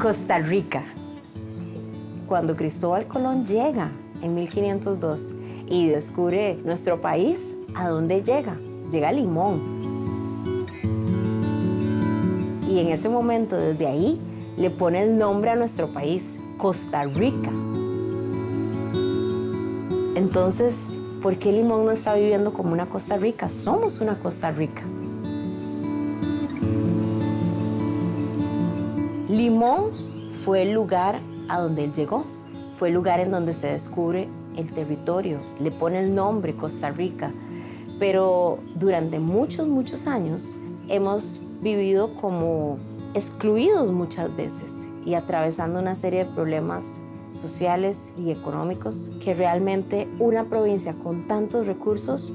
Costa Rica. Cuando Cristóbal Colón llega en 1502 y descubre nuestro país, ¿a dónde llega? Llega a Limón. Y en ese momento, desde ahí, le pone el nombre a nuestro país, Costa Rica. Entonces, ¿por qué Limón no está viviendo como una Costa Rica? Somos una Costa Rica. Limón fue el lugar a donde él llegó, fue el lugar en donde se descubre el territorio, le pone el nombre Costa Rica, pero durante muchos años hemos vivido como excluidos muchas veces y atravesando una serie de problemas sociales y económicos que realmente una provincia con tantos recursos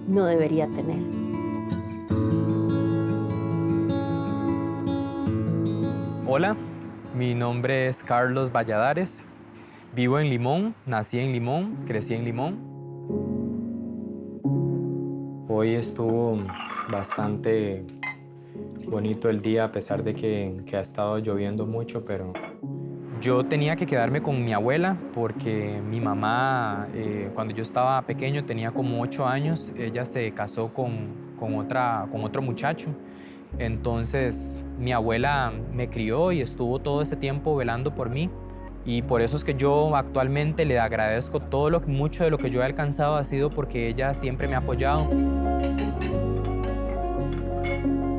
no debería tener. Hola, mi nombre es Carlos Valladares, vivo en Limón, nací en Limón, crecí en Limón. Hoy estuvo bastante bonito el día a pesar de que ha estado lloviendo mucho, pero yo tenía que quedarme con mi abuela porque mi mamá, cuando yo estaba pequeño, tenía como 8 años, ella se casó con otro muchacho. Entonces, mi abuela me crió y estuvo todo ese tiempo velando por mí. Y por eso es que yo actualmente le agradezco mucho de lo que yo he alcanzado ha sido porque ella siempre me ha apoyado.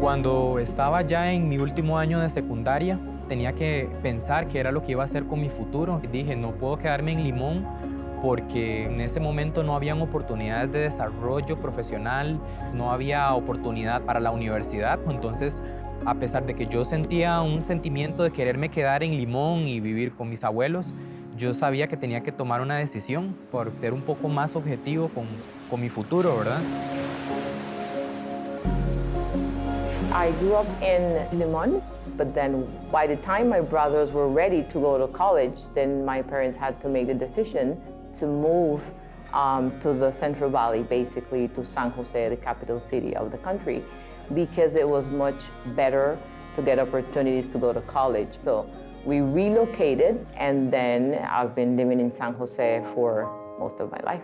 Cuando estaba ya en mi último año de secundaria, tenía que pensar qué era lo que iba a hacer con mi futuro. Dije, no puedo quedarme en Limón porque en ese momento no habían oportunidades de desarrollo profesional, no había oportunidad para la universidad. Entonces, a pesar de que yo sentía un sentimiento de quererme quedar en Limón y vivir con mis abuelos, yo sabía que tenía que tomar una decisión por ser un poco más objetivo con mi futuro, ¿verdad? I grew up in Limon, but then by the time my brothers were ready to go to college, then my parents had to make the decision to move to the Central Valley, basically to San Jose, the capital city of the country, because it was much better to get opportunities to go to college. So we relocated, and then I've been living in San Jose for most of my life.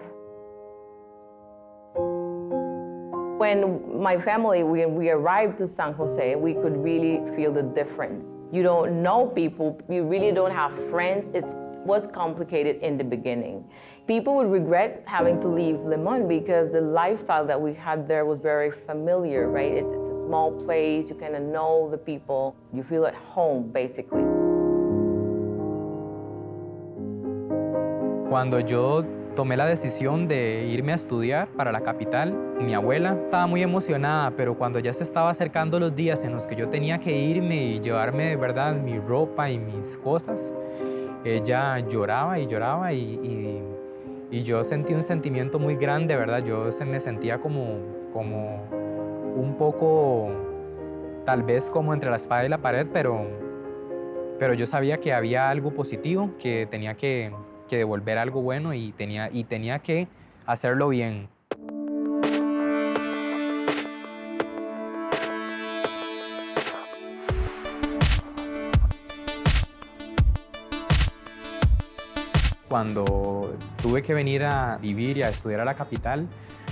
When my family, we arrived to San Jose, we could really feel the difference. You don't know people, you really don't have friends. It was complicated in the beginning. People would regret having to leave Limon because the lifestyle that we had there was very familiar, right? It's a small place, you kind of know the people, you feel at home, basically. Cuando yo tomé la decisión de irme a estudiar para la capital, mi abuela estaba muy emocionada, pero cuando ya se estaba acercando los días en los que yo tenía que irme y llevarme de verdad mi ropa y mis cosas, ella lloraba y lloraba y yo sentí un sentimiento muy grande, ¿verdad? Yo me sentía como un poco, tal vez como entre la espada y la pared, pero yo sabía que había algo positivo, que tenía que devolver algo bueno y tenía que hacerlo bien. Cuando tuve que venir a vivir y a estudiar a la capital,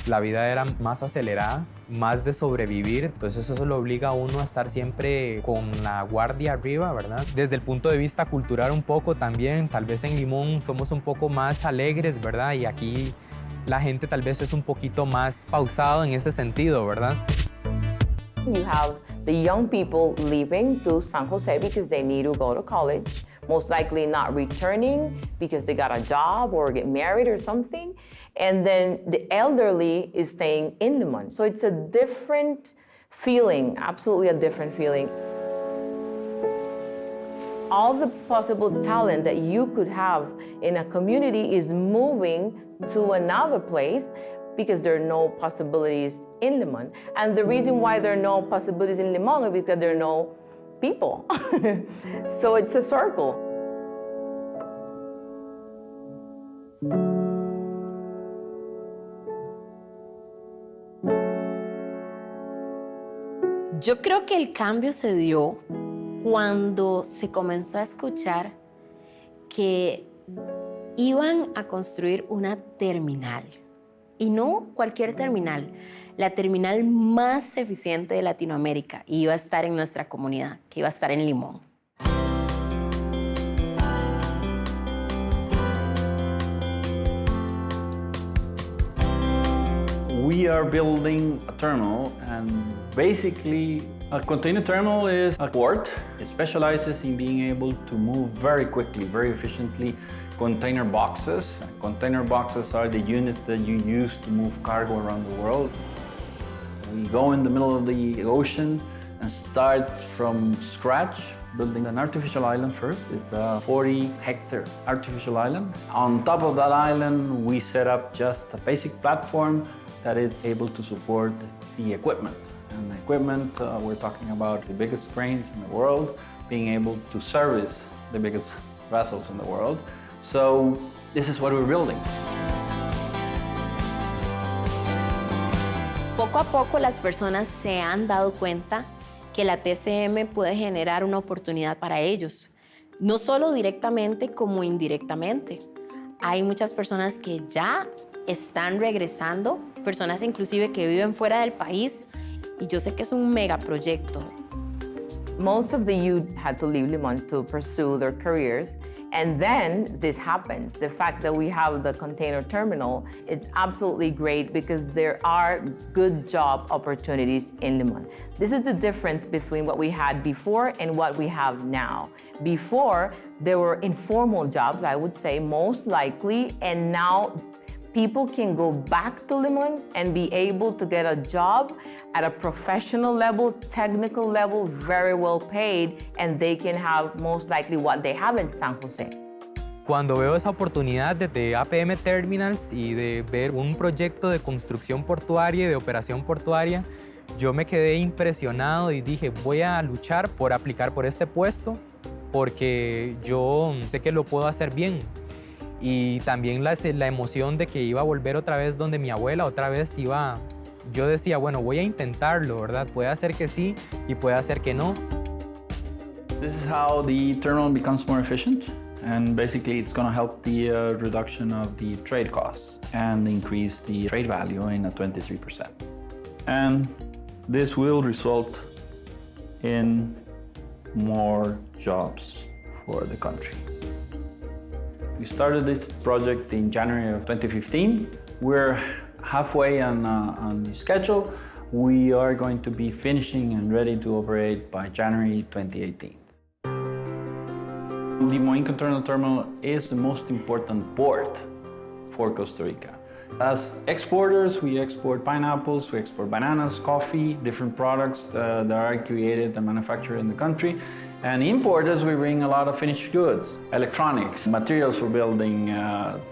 la vida era más acelerada, más de sobrevivir, entonces eso lo obliga a uno a estar siempre con la guardia arriba, ¿verdad? Desde el punto de vista cultural un poco también, tal vez en Limón somos un poco más alegres, ¿verdad? Y aquí la gente tal vez es un poquito más pausado en ese sentido, ¿verdad? You have the young people leaving to San Jose because they need to go to college, most likely not returning because they got a job or get married or something. And then the elderly is staying in Limon. So it's a different feeling, absolutely a different feeling. All the possible talent that you could have in a community is moving to another place because there are no possibilities in Limon. And the reason why there are no possibilities in Limon is because there are no people. So it's a circle. Yo creo que el cambio se dio cuando se comenzó a escuchar que iban a construir una terminal. Y no cualquier terminal, la terminal más eficiente de Latinoamérica. Y iba a estar en nuestra comunidad, que iba a estar en Limón. We are building a terminal, and basically a container terminal is a port. It specializes in being able to move very quickly, very efficiently container boxes. Container boxes are the units that you use to move cargo around the world. We go in the middle of the ocean and start from scratch, building an artificial island first. It's a 40-hectare artificial island. On top of that island, we set up just a basic platform that is able to support the equipment. And the equipment, we're talking about the biggest cranes in the world, being able to service the biggest vessels in the world. So this is what we're building. Poco a poco las personas se han dado cuenta que la TCM puede generar una oportunidad para ellos, no solo directamente como indirectamente. Hay muchas personas que ya están regresando, personas inclusive que viven fuera del país, y yo sé que es un megaproyecto. Most of the youth had to leave Limon to pursue their careers. And then this happens. The fact that we have the container terminal, it's absolutely great because there are good job opportunities in Limon. This is the difference between what we had before and what we have now. Before, there were informal jobs, I would say, most likely, and now people can go back to Limon and be able to get a job at a professional level, technical level, very well paid, and they can have most likely what they have in San Jose. Cuando veo esa oportunidad de APM Terminals y de ver un proyecto de construcción portuaria y de operación portuaria, yo me quedé impresionado y dije, voy a luchar por aplicar por este puesto porque yo sé que lo puedo hacer bien. Y también la emoción de que iba a volver otra vez donde mi abuela, otra vez iba. Yo decía, bueno, voy a intentarlo, ¿verdad? Puede hacer que sí y puede hacer que no. This is how the terminal becomes more efficient, and basically it's going to help the reduction of the trade costs and increase the trade value in a 23%. And this will result in more jobs for the country. We started this project in January of 2015. We're halfway on the schedule. We are going to be finishing and ready to operate by January 2018. The Limon Container Terminal is the most important port for Costa Rica. As exporters, we export pineapples, we export bananas, coffee, different products that are created and manufactured in the country. And importers, we bring a lot of finished goods, electronics, materials for building,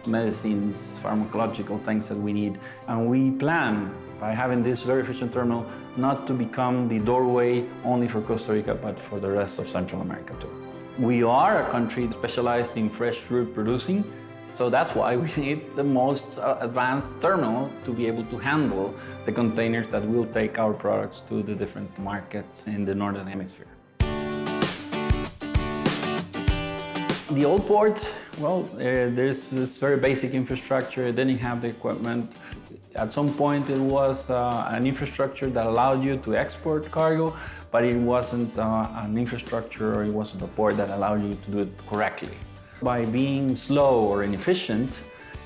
medicines, pharmacological things that we need. And we plan, by having this very efficient terminal, not to become the doorway only for Costa Rica, but for the rest of Central America too. We are a country specialized in fresh fruit producing, so that's why we need the most advanced terminal to be able to handle the containers that will take our products to the different markets in the Northern Hemisphere. The old port, well, there's this very basic infrastructure. It didn't have the equipment. At some point, it was an infrastructure that allowed you to export cargo, but it wasn't an infrastructure, or it wasn't a port that allowed you to do it correctly. By being slow or inefficient,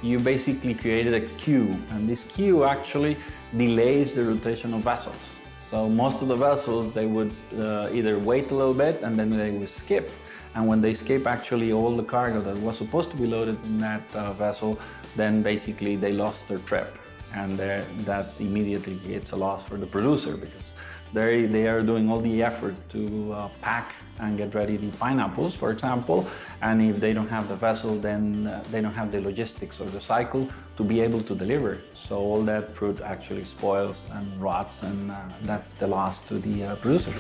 you basically created a queue, and this queue actually delays the rotation of vessels. So most of the vessels, they would either wait a little bit and then they would skip. And when they skip actually all the cargo that was supposed to be loaded in that vessel, then basically they lost their trip. And that's immediately it's a loss for the producer, because they are doing all the effort to pack and get ready the pineapples, for example. And if they don't have the vessel, then they don't have the logistics or the cycle to be able to deliver. So all that fruit actually spoils and rots, and that's the loss to the producer.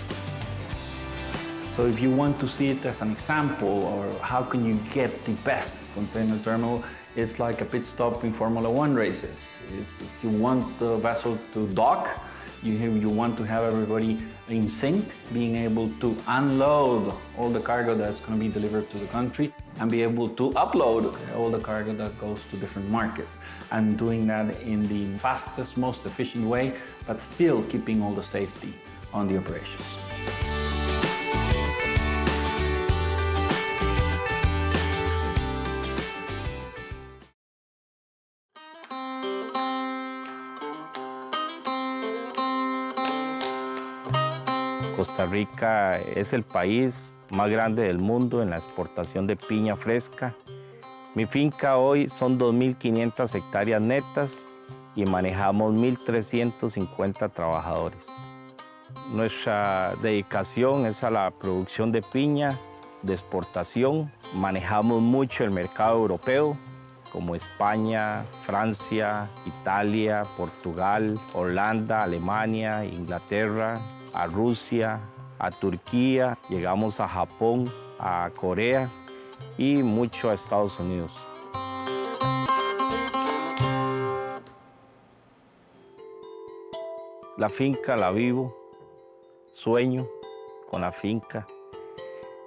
So if you want to see it as an example, or how can you get the best container terminal, it's like a pit stop in Formula One races. If you want the vessel to dock, You want to have everybody in sync, being able to unload all the cargo that's going to be delivered to the country and be able to upload all the cargo that goes to different markets, and doing that in the fastest, most efficient way, but still keeping all the safety on the operations. Costa Rica es el país más grande del mundo en la exportación de piña fresca. Mi finca hoy son 2.500 hectáreas netas y manejamos 1.350 trabajadores. Nuestra dedicación es a la producción de piña de exportación. Manejamos mucho el mercado europeo, como España, Francia, Italia, Portugal, Holanda, Alemania, Inglaterra, a Rusia, a Turquía, llegamos a Japón, a Corea y mucho a Estados Unidos. La finca la vivo, sueño con la finca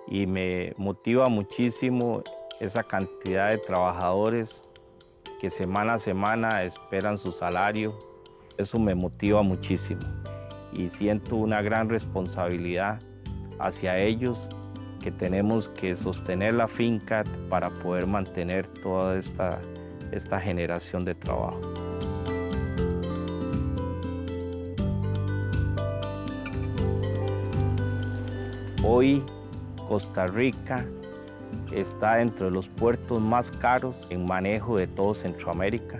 y me motiva muchísimo esa cantidad de trabajadores que semana a semana esperan su salario. Eso me motiva muchísimo y siento una gran responsabilidad hacia ellos, que tenemos que sostener la finca para poder mantener toda esta generación de trabajo. Hoy Costa Rica está entre los puertos más caros en manejo de todo Centroamérica.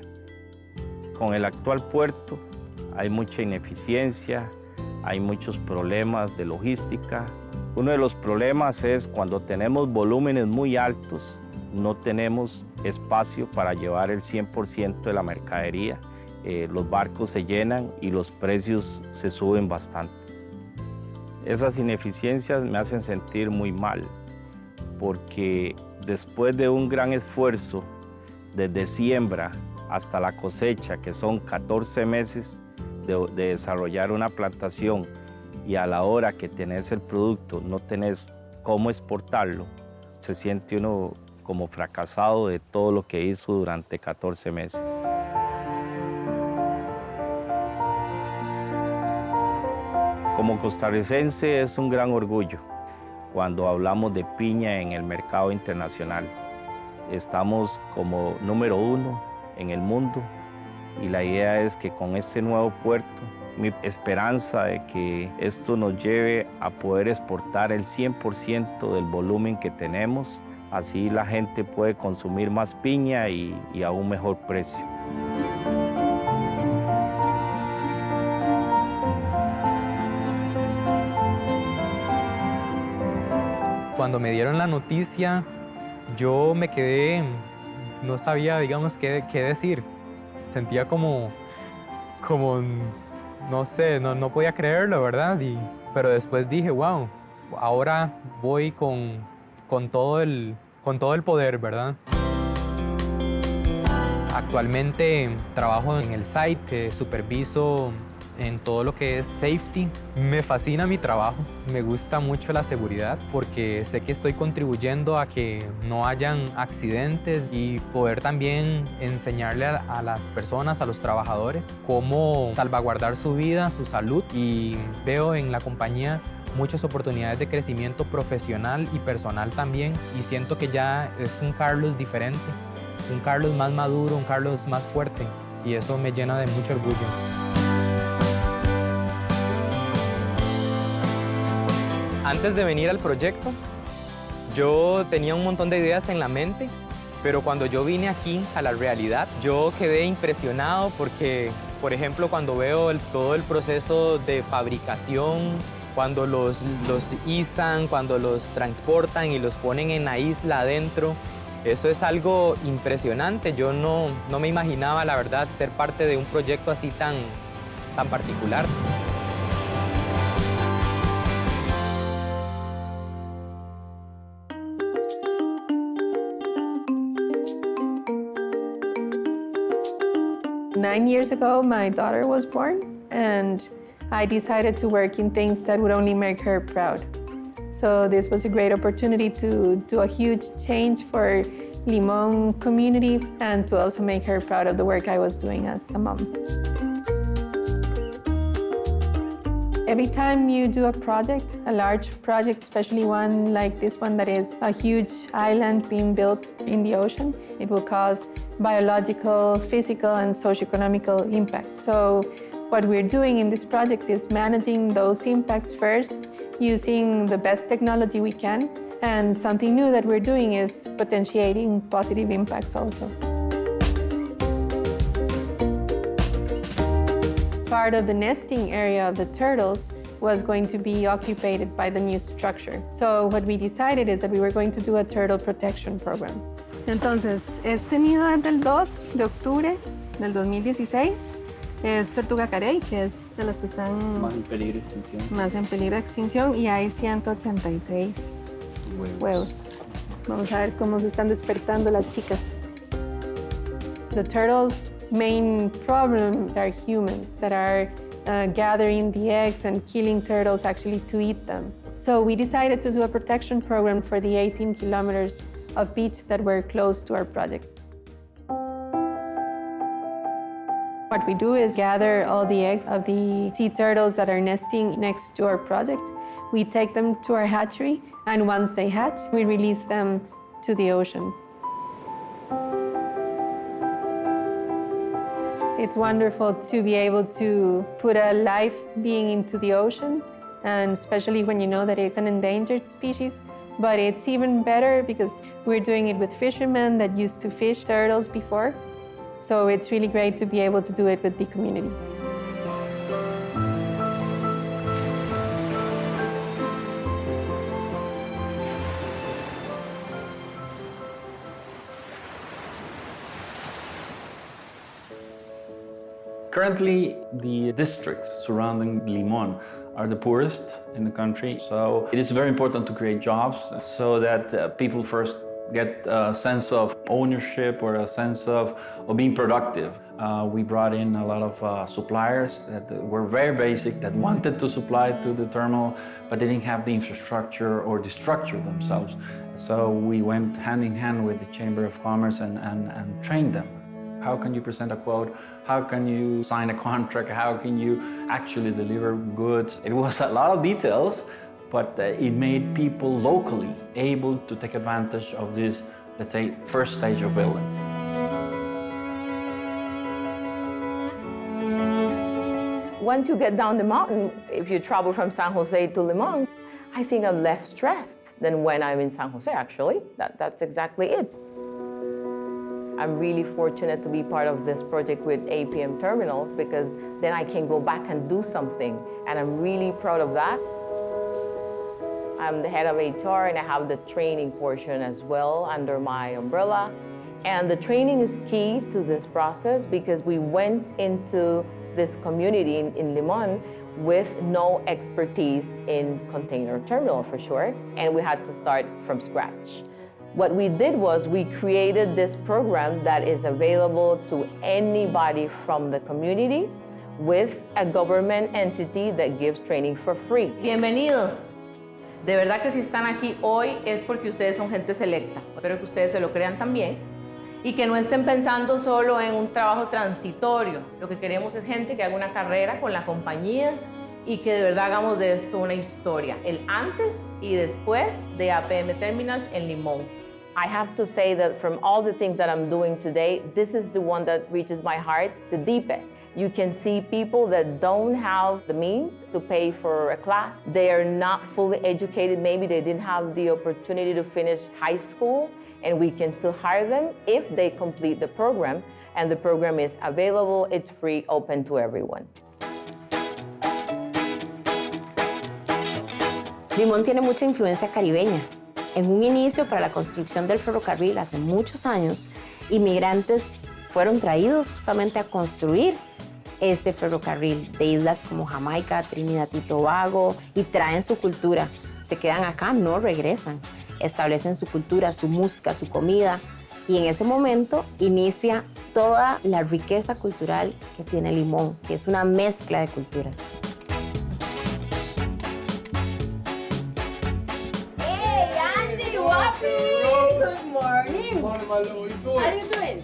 Con el actual puerto hay mucha ineficiencia, hay muchos problemas de logística. Uno de los problemas es cuando tenemos volúmenes muy altos, no tenemos espacio para llevar el 100% de la mercadería. Los barcos se llenan y los precios se suben bastante. Esas ineficiencias me hacen sentir muy mal, porque después de un gran esfuerzo, desde siembra hasta la cosecha, que son 14 meses de desarrollar una plantación, y a la hora que tenés el producto no tenés cómo exportarlo, se siente uno como fracasado de todo lo que hizo durante 14 meses. Como costarricense es un gran orgullo cuando hablamos de piña en el mercado internacional. Estamos como número 1 en el mundo y la idea es que con este nuevo puerto, mi esperanza de que esto nos lleve a poder exportar el 100% del volumen que tenemos, así la gente puede consumir más piña y a un mejor precio. Cuando me dieron la noticia, yo me quedé, no sabía, digamos, qué decir. Sentía como no sé, no podía creerlo, ¿verdad? Pero después dije, wow, ahora voy con todo el poder, ¿verdad? Actualmente trabajo en el site, superviso en todo lo que es safety. Me fascina mi trabajo, me gusta mucho la seguridad porque sé que estoy contribuyendo a que no hayan accidentes y poder también enseñarle a las personas, a los trabajadores, cómo salvaguardar su vida, su salud, y veo en la compañía muchas oportunidades de crecimiento profesional y personal también, y siento que ya es un Carlos diferente, un Carlos más maduro, un Carlos más fuerte, y eso me llena de mucho orgullo. Antes de venir al proyecto, yo tenía un montón de ideas en la mente, pero cuando yo vine aquí a la realidad, yo quedé impresionado porque, por ejemplo, cuando veo todo el proceso de fabricación, cuando los izan, cuando los transportan y los ponen en la isla adentro, eso es algo impresionante. Yo no me imaginaba, la verdad, ser parte de un proyecto así tan particular. Nine years ago, my daughter was born, and I decided to work in things that would only make her proud. So this was a great opportunity to do a huge change for Limon community and to also make her proud of the work I was doing as a mom. Every time you do a project, a large project, especially one like this one that is a huge island being built in the ocean, it will cause biological, physical, and socioeconomical impacts. So what we're doing in this project is managing those impacts first, using the best technology we can, and something new that we're doing is potentiating positive impacts also. Part of the nesting area of the turtles was going to be occupied by the new structure. So what we decided is that we were going to do a turtle protection program. Entonces, este nido es del 2 de octubre del 2016. Es tortuga carey, que es de las que están Más en peligro de extinción. más en peligro de extinción, y hay 186 huevos. Vamos a ver cómo se están despertando las chicas. The turtles' main problems are humans that are gathering the eggs and killing turtles actually to eat them. So we decided to do a protection program for the 18 kilometers of beach that were close to our project. What we do is gather all the eggs of the sea turtles that are nesting next to our project. We take them to our hatchery, and once they hatch, we release them to the ocean. It's wonderful to be able to put a live being into the ocean, and especially when you know that it's an endangered species. But it's even better because we're doing it with fishermen that used to fish turtles before. So it's really great to be able to do it with the community. Currently, the districts surrounding Limon are the poorest in the country. So it is very important to create jobs so that people first get a sense of ownership or a sense of being productive. We brought in a lot of suppliers that were very basic, that wanted to supply to the terminal, but they didn't have the infrastructure or the structure themselves. So we went hand in hand with the Chamber of Commerce and trained them. How can you present a quote? How can you sign a contract? How can you actually deliver goods? It was a lot of details, but it made people locally able to take advantage of this, let's say, first stage of building. Once you get down the mountain, if you travel from San Jose to Limon, I think I'm less stressed than when I'm in San Jose, actually. That's exactly it. I'm really fortunate to be part of this project with APM Terminals because then I can go back and do something, and I'm really proud of that. I'm the head of HR and I have the training portion as well under my umbrella. And the training is key to this process because we went into this community in Limon with no expertise in container terminal for sure, and we had to start from scratch. What we did was we created this program that is available to anybody from the community with a government entity that gives training for free. Bienvenidos. De verdad que si están aquí hoy es porque ustedes son gente selecta. Espero que ustedes se lo crean también y que no estén pensando solo en un trabajo transitorio. Lo que queremos es gente que haga una carrera con la compañía y que de verdad hagamos de esto una historia. El antes y después de APM Terminals en Limón. I have to say that from all the things that I'm doing today, this is the one that reaches my heart the deepest. You can see people that don't have the means to pay for a class. They are not fully educated. Maybe they didn't have the opportunity to finish high school, and we can still hire them if they complete the program. And the program is available, it's free, open to everyone. Limón tiene mucha influencia caribeña. En un inicio para la construcción del ferrocarril hace muchos años, inmigrantes fueron traídos justamente a construir ese ferrocarril de islas como Jamaica, Trinidad y Tobago, y traen su cultura. Se quedan acá, no regresan. Establecen su cultura, su música, su comida, y en ese momento inicia toda la riqueza cultural que tiene Limón, que es una mezcla de culturas. Good morning. How you doing?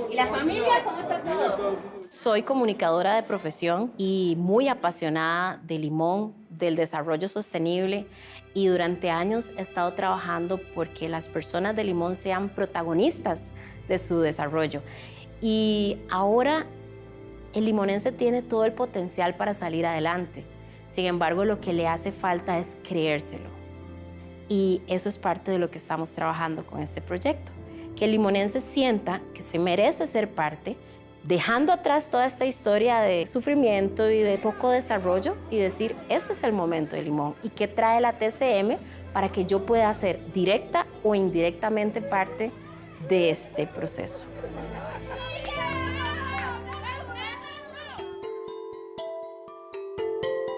¿Y la familia? ¿Cómo está todo? Soy comunicadora de profesión y muy apasionada de Limón, del desarrollo sostenible, y durante años he estado trabajando porque las personas de Limón sean protagonistas de su desarrollo. Y ahora el limonense tiene todo el potencial para salir adelante. Sin embargo, lo que le hace falta es creérselo. Y eso es parte de lo que estamos trabajando con este proyecto. Que el limonense sienta que se merece ser parte, dejando atrás toda esta historia de sufrimiento y de poco desarrollo y decir, este es el momento de Limón y qué trae la TCM para que yo pueda ser directa o indirectamente parte de este proceso.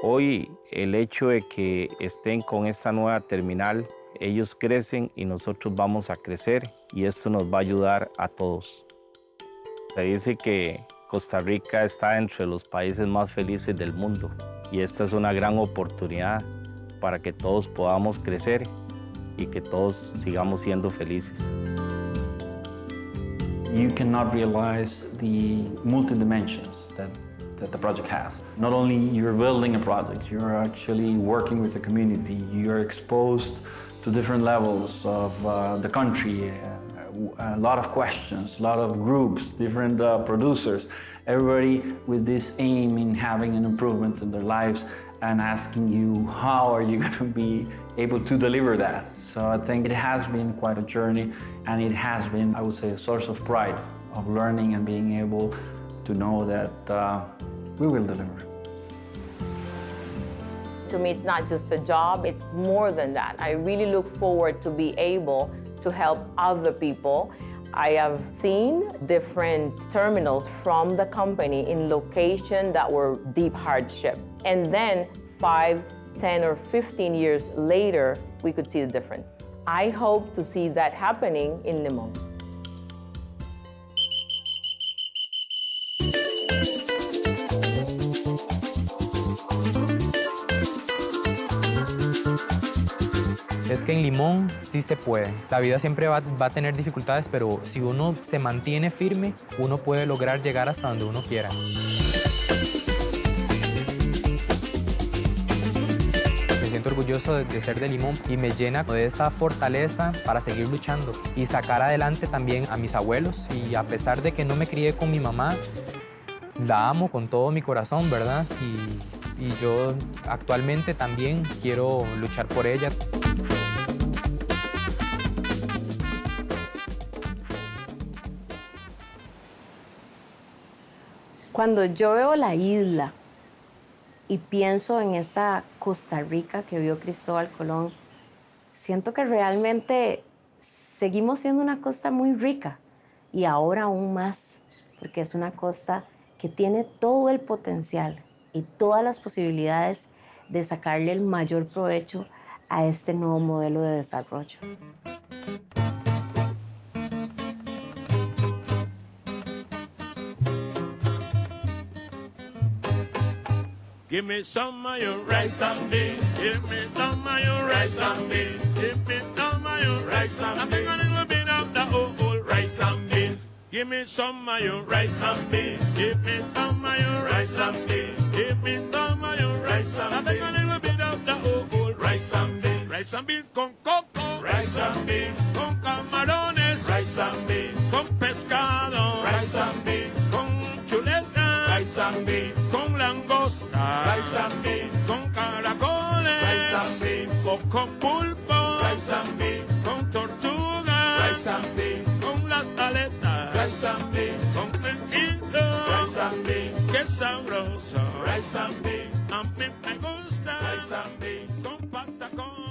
Hoy el hecho de que estén con esta nueva terminal, ellos crecen y nosotros vamos a crecer y esto nos va a ayudar a todos. Se dice que Costa Rica está entre los países más felices del mundo y esta es una gran oportunidad para que todos podamos crecer y que todos sigamos siendo felices. You cannot realize the multi-dimensions that the project has. Not only you're building a project, you're actually working with the community, you're exposed to different levels of the country, a lot of questions, a lot of groups, different producers, everybody with this aim in having an improvement in their lives and asking you how are you going to be able to deliver that. So I think it has been quite a journey and it has been, I would say, a source of pride of learning and being able to know that we will deliver. To me, it's not just a job, it's more than that. I really look forward to be able to help other people. I have seen different terminals from the company in locations that were deep hardship. And then 5, 10, or 15 years later, we could see the difference. I hope to see that happening in Limon. Es que en Limón sí se puede. La vida siempre va a tener dificultades, pero si uno se mantiene firme, uno puede lograr llegar hasta donde uno quiera. Me siento orgulloso de ser de Limón y me llena de esa fortaleza para seguir luchando y sacar adelante también a mis abuelos. Y a pesar de que no me crié con mi mamá, la amo con todo mi corazón, ¿verdad? Y yo actualmente también quiero luchar por ella. Cuando yo veo la isla y pienso en esa Costa Rica que vio Cristóbal Colón, siento que realmente seguimos siendo una costa muy rica y ahora aún más, porque es una costa que tiene todo el potencial y todas las posibilidades de sacarle el mayor provecho a este nuevo modelo de desarrollo. Give me some of your rice and beans. Give me some of your rice and beans. Give me some of your rice and beans. I'm a little bit of the old rice and beans. Give me some of your rice and beans. Give me some of your rice and beans. Give me some of your rice and beans. I'm a little bit of the old rice and beans. Rice and beans con coco. Rice and beans con camarones. Rice and beans con pescado. Rice and beans con chuleta. Rice and beans con langosta. Rice and beans con caracoles. Rice and beans con pulpo. Rice and beans con tortuga. Rice and beans con las aletas. Rice and beans con pepito. Rice and beans qué sabroso. Rice and beans a mí me gusta. Rice and beans con patacón.